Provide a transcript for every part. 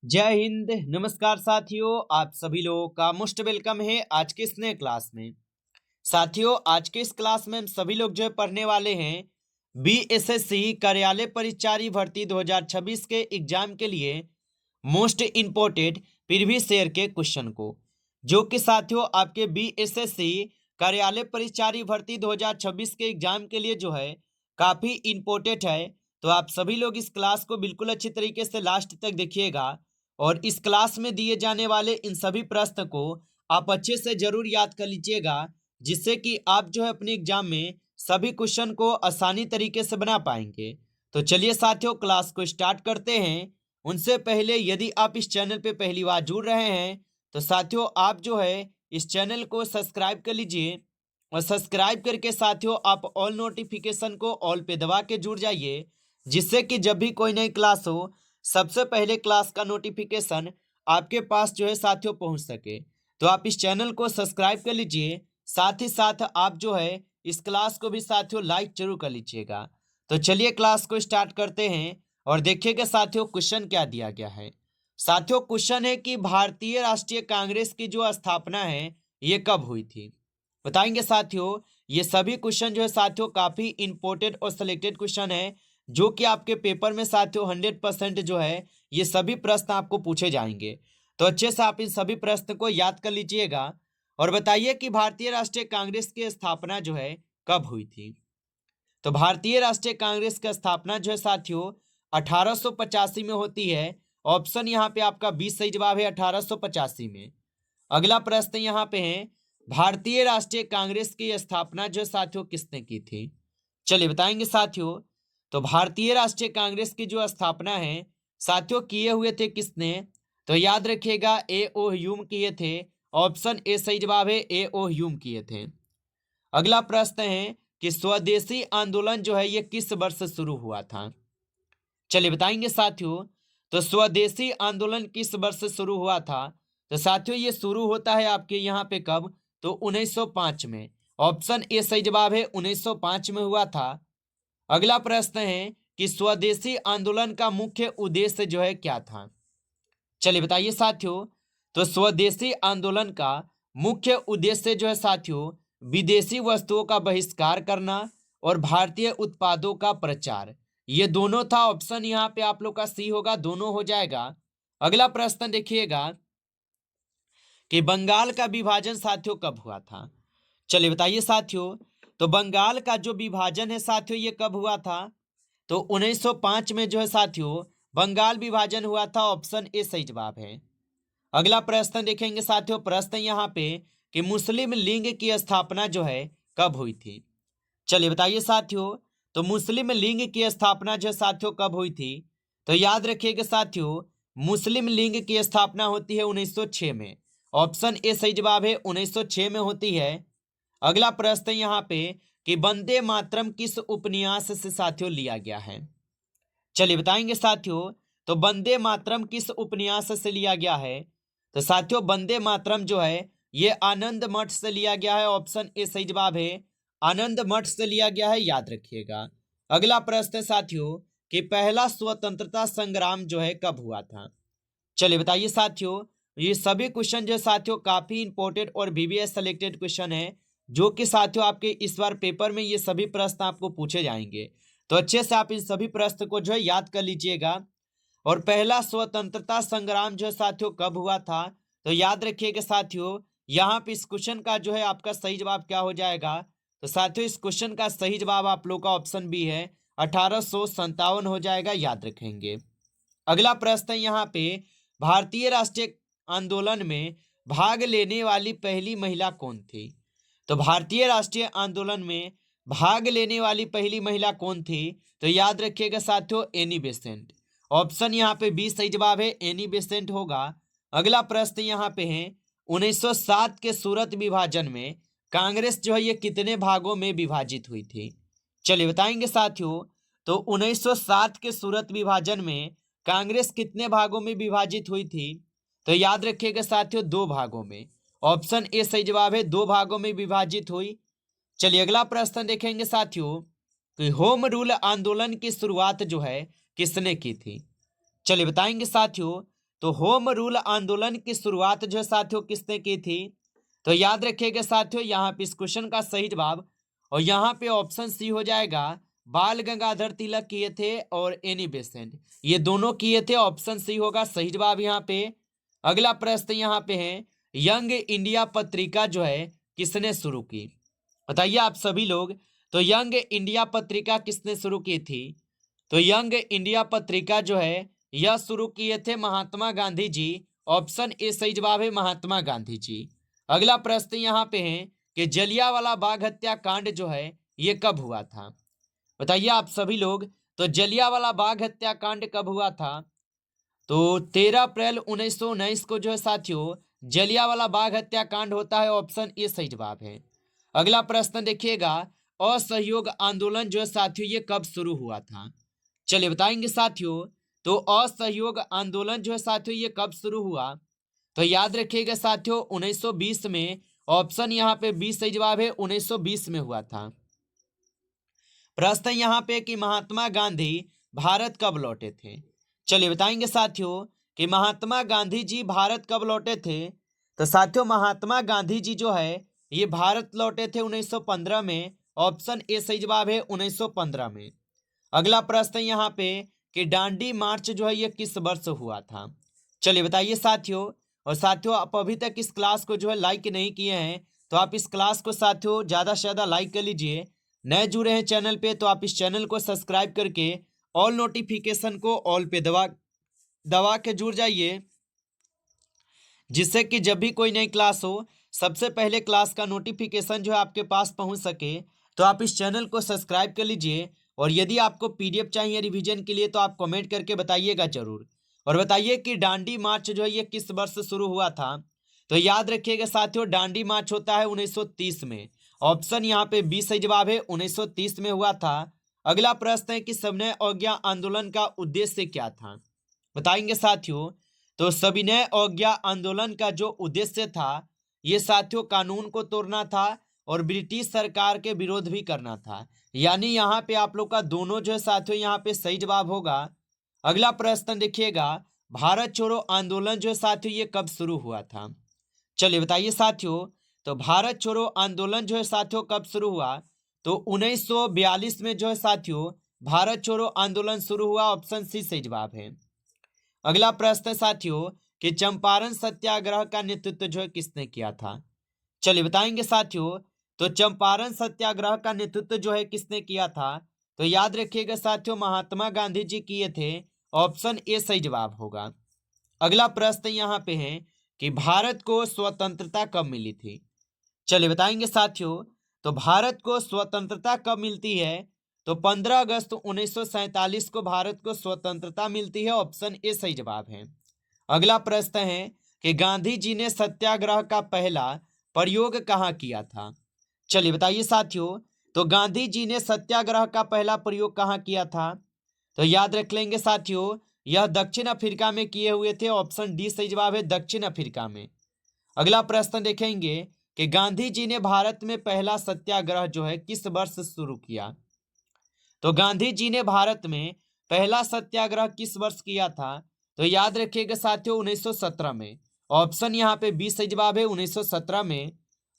जय हिंद। नमस्कार साथियों, आप सभी लोगों का मोस्ट वेलकम है आज के इस नए क्लास में। साथियों, आज के इस क्लास में हम सभी लोग जो है पढ़ने वाले हैं बीएसएससी कार्यालय परिचारी भर्ती 2026 के एग्जाम के लिए मोस्ट इम्पोर्टेंट प्रीवियस ईयर के क्वेश्चन को, जो कि साथियों आपके बीएसएससी कार्यालय परिचारी भर्ती 2026 के एग्जाम के लिए जो है काफी इम्पोर्टेंट है। तो आप सभी लोग इस क्लास को बिल्कुल अच्छी तरीके से लास्ट तक देखिएगा और इस क्लास में दिए जाने वाले इन सभी प्रश्न को आप अच्छे से जरूर याद कर लीजिएगा, जिससे कि आप जो है अपने एग्जाम में सभी क्वेश्चन को आसानी तरीके से बना पाएंगे। तो चलिए साथियों, क्लास को स्टार्ट करते हैं। उनसे पहले यदि आप इस चैनल पे पहली बार जुड़ रहे हैं तो साथियों आप जो है इस चैनल को सब्सक्राइब कर लीजिए और सब्सक्राइब करके साथियों आप ऑल नोटिफिकेशन को ऑल पे दबा के जुड़ जाइए, जिससे कि जब भी कोई नई क्लास हो सबसे पहले क्लास का नोटिफिकेशन आपके पास जो है साथियों पहुंच सके। तो आप इस चैनल को सब्सक्राइब कर लीजिए, साथ ही साथ आप जो है इस क्लास को भी साथियों लाइक जरूर कर लीजिएगा। तो चलिए क्लास को स्टार्ट करते हैं और देखिएगा साथियों क्वेश्चन क्या दिया गया है। साथियों क्वेश्चन है कि भारतीय राष्ट्रीय कांग्रेस की जो स्थापना है ये कब हुई थी, बताएंगे साथियों। ये सभी क्वेश्चन जो है साथियों काफी इंपॉर्टेंट और सिलेक्टेड क्वेश्चन है, जो कि आपके पेपर में साथियों 100% जो है ये सभी प्रश्न आपको पूछे जाएंगे। तो अच्छे से आप इन सभी प्रश्न को याद कर लीजिएगा और बताइए कि भारतीय राष्ट्रीय कांग्रेस की स्थापना जो है कब हुई थी। तो भारतीय राष्ट्रीय कांग्रेस की स्थापना जो है साथियों 1885 में होती है। ऑप्शन यहाँ पे आपका 20 सही जवाब है 1885 में। अगला प्रश्न यहाँ पे है, भारतीय राष्ट्रीय कांग्रेस की स्थापना जो साथियों किसने की थी। चलिए बताएंगे साथियों। तो भारतीय राष्ट्रीय कांग्रेस की जो स्थापना है साथियों किए हुए थे किसने, तो याद रखिएगा ए ओ ह्यूम किए थे। ऑप्शन ए सही जवाब है, ए ओ ह्यूम किए थे। अगला प्रश्न है कि स्वदेशी आंदोलन जो है ये किस वर्ष शुरू हुआ था। चलिए बताएंगे साथियों। तो स्वदेशी आंदोलन किस वर्ष शुरू हुआ था, तो साथियों ये शुरू होता है आपके यहाँ पे कब, तो 1905 में। ऑप्शन ए सही जवाब है, 1905 में हुआ था। अगला प्रश्न है कि स्वदेशी आंदोलन का मुख्य उद्देश्य जो है क्या था। चलिए बताइए साथियों। तो स्वदेशी आंदोलन का मुख्य उद्देश्य जो है साथियों विदेशी वस्तुओं का बहिष्कार करना और भारतीय उत्पादों का प्रचार, ये दोनों था। ऑप्शन यहाँ पे आप लोग का सी होगा, दोनों हो जाएगा। अगला प्रश्न देखिएगा कि बंगाल का विभाजन साथियों कब हुआ था। चलिए बताइए साथियों। तो बंगाल का जो विभाजन है साथियों ये कब हुआ था, तो 1905 में जो है साथियों बंगाल विभाजन हुआ था। ऑप्शन ए सही जवाब है। अगला प्रश्न देखेंगे साथियों। प्रश्न यहाँ पे कि मुस्लिम लीग की स्थापना जो है कब हुई थी। चलिए बताइए साथियों। तो मुस्लिम लीग की स्थापना जो साथियों कब हुई थी, तो याद रखिएगा साथियों मुस्लिम लीग की स्थापना होती है 1906 में। ऑप्शन ए सही जवाब है, 1906 में होती है। अगला प्रश्न यहाँ पे कि वंदे मातरम किस उपन्यास से साथियों लिया गया है। चलिए बताएंगे साथियों। तो वंदे मातरम किस उपन्यास से लिया गया है, तो साथियों वंदे मातरम जो है ये आनंद मठ से लिया गया है। ऑप्शन ए सही जवाब है, आनंद मठ से लिया गया है, याद रखिएगा। अगला प्रश्न साथियों कि पहला स्वतंत्रता संग्राम जो है कब हुआ था। चलिए बताइए साथियों। ये सभी क्वेश्चन जो साथियों काफी इंपॉर्टेंट और वीवीएस सेलेक्टेड क्वेश्चन है, जो कि साथियों आपके इस बार पेपर में ये सभी प्रश्न आपको पूछे जाएंगे। तो अच्छे से आप इन सभी प्रश्न को जो है याद कर लीजिएगा। और पहला स्वतंत्रता संग्राम जो है साथियों कब हुआ था, तो याद रखिएगा साथियों यहाँ पे इस क्वेश्चन का जो है आपका सही जवाब क्या हो जाएगा। तो साथियों इस क्वेश्चन का सही जवाब आप लोग का ऑप्शन बी है, 1857 हो जाएगा, याद रखेंगे। अगला प्रश्न है यहाँ पे भारतीय राष्ट्रीय आंदोलन में भाग लेने वाली पहली महिला कौन थी। तो भारतीय राष्ट्रीय आंदोलन में भाग लेने वाली पहली महिला कौन थी, तो याद रखिएगा साथियों एनी बेसेंट। ऑप्शन यहाँ पे बी सही जवाब है, एनी बेसेंट होगा। अगला प्रश्न यहाँ पे है 1907 के सूरत विभाजन में कांग्रेस जो है ये कितने भागों में विभाजित हुई थी। चलिए बताएंगे साथियों। तो 1907 के सूरत विभाजन में कांग्रेस कितने भागों में विभाजित हुई थी, तो याद रखिएगा साथियों दो भागों में। ऑप्शन ए सही जवाब है, दो भागों में विभाजित हुई। चलिए अगला प्रश्न देखेंगे साथियों कि होम रूल आंदोलन की शुरुआत जो है किसने की थी। चलिए बताएंगे साथियों। तो होम रूल आंदोलन की शुरुआत जो है साथियों किसने की थी? तो याद रखिएगा साथियों, यहाँ पे इस क्वेश्चन का सही जवाब और यहाँ पे ऑप्शन सी हो जाएगा, बाल गंगाधर तिलक किए थे और एनी बेसेंट, ये दोनों किए थे। ऑप्शन सी होगा सही जवाब यहाँ पे। अगला प्रश्न यहाँ पे है, यंग इंडिया पत्रिका जो है किसने शुरू की? बताइए आप सभी लोग, तो यंग इंडिया पत्रिका किसने शुरू की थी? तो यंग इंडिया पत्रिका जो है यह शुरू किए थे महात्मा गांधी जी। ऑप्शन ए सही जवाब है, महात्मा गांधी जी। अगला प्रश्न यहाँ पे है कि जलियांवाला बाग हत्याकांड जो है ये कब हुआ था? बताइए आप सभी लोग, तो जलियांवाला बाग हत्याकांड कब हुआ था? तो 13 अप्रैल 1919 को जो है साथियों जलियांवाला बाग हत्याकांड होता है। ऑप्शन ए सही जवाब है। अगला प्रश्न देखिएगा, असहयोग आंदोलन जो है साथियों ये कब शुरू हुआ था? चलिए बताएंगे साथियों, तो असहयोग आंदोलन जो है साथियों ये कब शुरू हुआ? तो याद रखिएगा साथियों 1920 में। ऑप्शन यहाँ पे 20 सही जवाब है, 1920 में हुआ था। प्रश्न यहाँ पे कि महात्मा गांधी भारत कब लौटे थे? चलिए बताएंगे साथियों कि महात्मा गांधी जी भारत कब लौटे थे। तो साथियों महात्मा गांधी जी जो है ये भारत लौटे थे 1915 में। ऑप्शन ए सही जवाब है, 1915 में। अगला प्रश्न यहाँ पे कि दांडी मार्च जो है ये किस वर्ष हुआ था? चलिए बताइए साथियों। और साथियों आप अभी तक इस क्लास को जो है लाइक नहीं किए हैं तो आप इस क्लास को साथियों ज़्यादा से ज़्यादा लाइक कर लीजिए। नए जुड़े हैं चैनल पे तो आप इस चैनल को सब्सक्राइब करके ऑल नोटिफिकेशन को ऑल पे दबा दबा के जुड़ जाइए, जिससे कि जब भी कोई नई क्लास हो सबसे पहले क्लास का नोटिफिकेशन जो है आपके पास पहुंच सके। तो आप इस चैनल को सब्सक्राइब कर लीजिए। और यदि आपको पीडीएफ चाहिए रिवीजन के लिए तो आप कमेंट करके बताइएगा जरूर। और बताइए कि दांडी मार्च जो है ये किस वर्ष शुरू हुआ था? तो याद रखिएगा साथियों दांडी मार्च होता है 1930 में। ऑप्शन यहाँ पे 20 सही जवाब है, 1930 में हुआ था। अगला प्रश्न है कि सविनय अवज्ञा आंदोलन का उद्देश्य क्या था? बताएंगे साथियों, तो सविनय अवज्ञा आंदोलन का जो उद्देश्य था ये साथियों कानून को तोड़ना था और ब्रिटिश सरकार के विरोध भी करना था। यानी यहाँ पे आप लोग का दोनों जो है साथियों यहाँ पे सही जवाब होगा। अगला प्रश्न देखिएगा, भारत छोड़ो आंदोलन जो है साथियों ये कब शुरू हुआ था? चलिए बताइए साथियों, तो भारत छोड़ो आंदोलन जो है साथियों कब शुरू हुआ? तो 1942 में जो है साथियों भारत छोड़ो आंदोलन शुरू हुआ। ऑप्शन सी सही जवाब है। अगला प्रश्न है साथियों कि चंपारण सत्याग्रह का नेतृत्व जो है किसने किया था? चलिए बताएंगे साथियों, तो चंपारण सत्याग्रह का नेतृत्व जो है किसने किया था? तो याद रखिएगा साथियों महात्मा गांधी जी किए थे। ऑप्शन ए सही जवाब होगा। अगला प्रश्न यहाँ पे है कि भारत को स्वतंत्रता कब मिली थी? चलिए बताएंगे साथियों, तो भारत को स्वतंत्रता कब मिलती है? तो 15 अगस्त 1947 को भारत को स्वतंत्रता मिलती है। ऑप्शन ए सही जवाब है। अगला प्रश्न है कि गांधी जी ने सत्याग्रह का पहला प्रयोग कहाँ किया था? चलिए बताइए साथियों, तो गांधी जी ने सत्याग्रह का पहला प्रयोग कहाँ किया था? तो याद रख लेंगे साथियों यह दक्षिण अफ्रीका में किए हुए थे। ऑप्शन डी सही जवाब है, दक्षिण अफ्रीका में। अगला प्रश्न देखेंगे कि गांधी जी ने भारत में पहला सत्याग्रह जो है किस वर्ष शुरू किया? तो गांधी जी ने भारत में पहला सत्याग्रह किस वर्ष किया था? तो याद रखिएगा साथियों 1917 में। ऑप्शन यहाँ पे 20 सही जवाब है, 1917 में।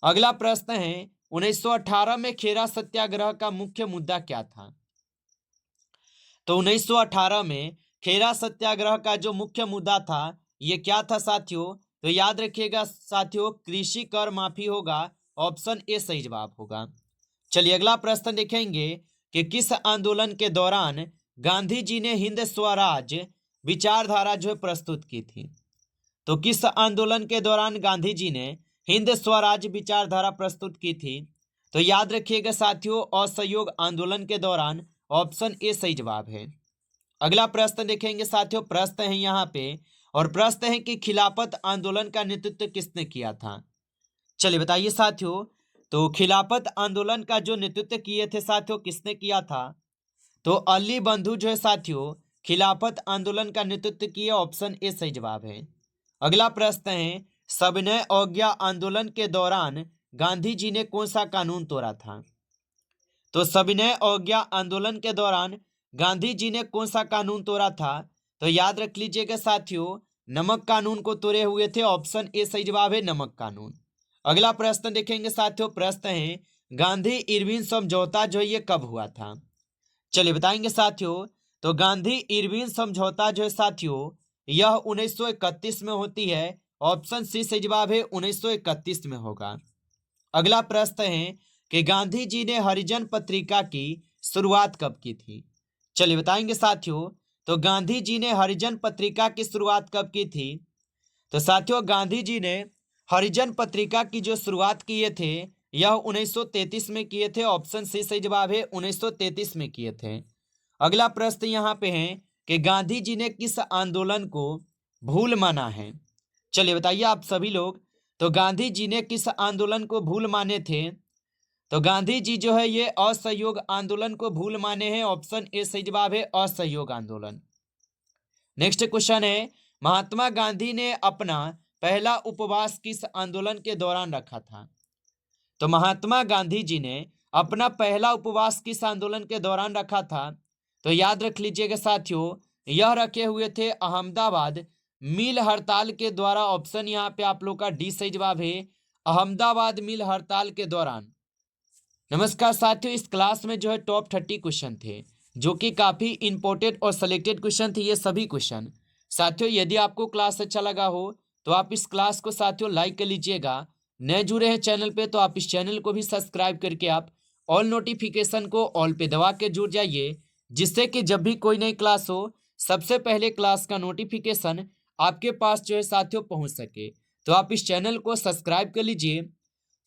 अगला प्रश्न है 1918 में खेरा सत्याग्रह का मुख्य मुद्दा क्या था? तो 1918 में खेरा सत्याग्रह का जो मुख्य मुद्दा था ये क्या था साथियों? तो याद रखिएगा साथियों कृषि कर माफी होगा। ऑप्शन ए सही जवाब होगा। चलिए अगला प्रश्न देखेंगे कि किस आंदोलन के दौरान गांधी जी ने हिंद स्वराज विचारधारा जो है प्रस्तुत की थी? तो किस आंदोलन के दौरान गांधी जी ने हिंद स्वराज विचारधारा प्रस्तुत की थी? तो याद रखिएगा साथियों असहयोग आंदोलन के दौरान। ऑप्शन ए सही जवाब है। अगला प्रश्न देखेंगे साथियों, प्रश्न है यहाँ पे और प्रश्न है कि खिलाफत आंदोलन का नेतृत्व किसने किया था? चलिए बताइए साथियों, तो खिलाफत आंदोलन का जो नेतृत्व किए थे साथियों किसने किया था? तो अली बंधु जो है साथियों खिलाफत आंदोलन का नेतृत्व किए। ऑप्शन ए सही जवाब है। अगला प्रश्न है सविनय अवज्ञा आंदोलन के दौरान गांधी जी ने कौन सा कानून तोड़ा था? तो सविनय अवज्ञा आंदोलन के दौरान गांधी जी ने कौन सा कानून तोड़ा था? तो याद रख लीजिएगा साथियों नमक कानून को तोड़े हुए थे। ऑप्शन ए सही जवाब है नमक कानून। अगला प्रश्न देखेंगे साथियों, प्रश्न है गांधी इरविन समझौता जो है ये कब हुआ था? चलिए बताएंगे साथियों। तो गांधी इरविन समझौता जो है साथियों यह 1931 में होती है। ऑप्शन सी सही जवाब है 1931 में होगा। अगला प्रश्न है कि गांधी जी ने हरिजन पत्रिका की शुरुआत कब की थी? चलिए बताएंगे साथियों। तो गांधी जी ने हरिजन पत्रिका की शुरुआत कब की थी? तो साथियों गांधी जी ने हरिजन पत्रिका की जो शुरुआत किए थे यह 1933 में किए थे। ऑप्शन सी सही जवाब है 1933 में किए थे। अगला प्रश्न यहाँ पे है कि गांधी जी ने किस आंदोलन को भूल माना है? चलिए बताइए आप सभी लोग। तो गांधी जी ने किस आंदोलन को भूल माने थे? तो गांधी जी जो है ये असहयोग आंदोलन को भूल माने हैं। ऑप्शन ए सही जवाब है असहयोग आंदोलन। नेक्स्ट क्वेश्चन है महात्मा गांधी ने अपना पहला उपवास किस आंदोलन के दौरान रखा था? तो महात्मा गांधी जी ने अपना पहला उपवास किस आंदोलन के दौरान रखा था? तो याद रख लीजिएगा साथियों, यह रखे हुए थे अहमदाबाद मिल हड़ताल के द्वारा। ऑप्शन यहाँ पे आप लोग का डी सही जवाब है अहमदाबाद मिल हड़ताल के दौरान। नमस्कार साथियों, इस क्लास में जो है टॉप 30 क्वेश्चन थे जो कि काफी इंपॉर्टेंट और सिलेक्टेड क्वेश्चन थे ये सभी क्वेश्चन। साथियों यदि आपको क्लास अच्छा लगा हो तो आप इस क्लास को साथियों लाइक कर लीजिएगा। नए जुड़े हैं चैनल पे तो आप इस चैनल को भी सब्सक्राइब करके आप ऑल नोटिफिकेशन को ऑल पे दबा के जुड़ जाइए, जिससे कि जब भी कोई नई क्लास हो सबसे पहले क्लास का नोटिफिकेशन आपके पास जो है साथियों पहुंच सके। तो आप इस चैनल को सब्सक्राइब कर लीजिए।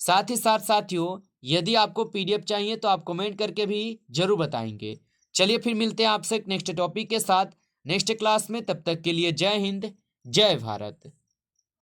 साथ ही साथ साथियों यदि आपको पीडीएफ चाहिए तो आप कमेंट करके भी जरूर बताएंगे। चलिए फिर मिलते हैं आपसे नेक्स्ट टॉपिक के साथ नेक्स्ट क्लास में। तब तक के लिए जय हिंद, जय भारत।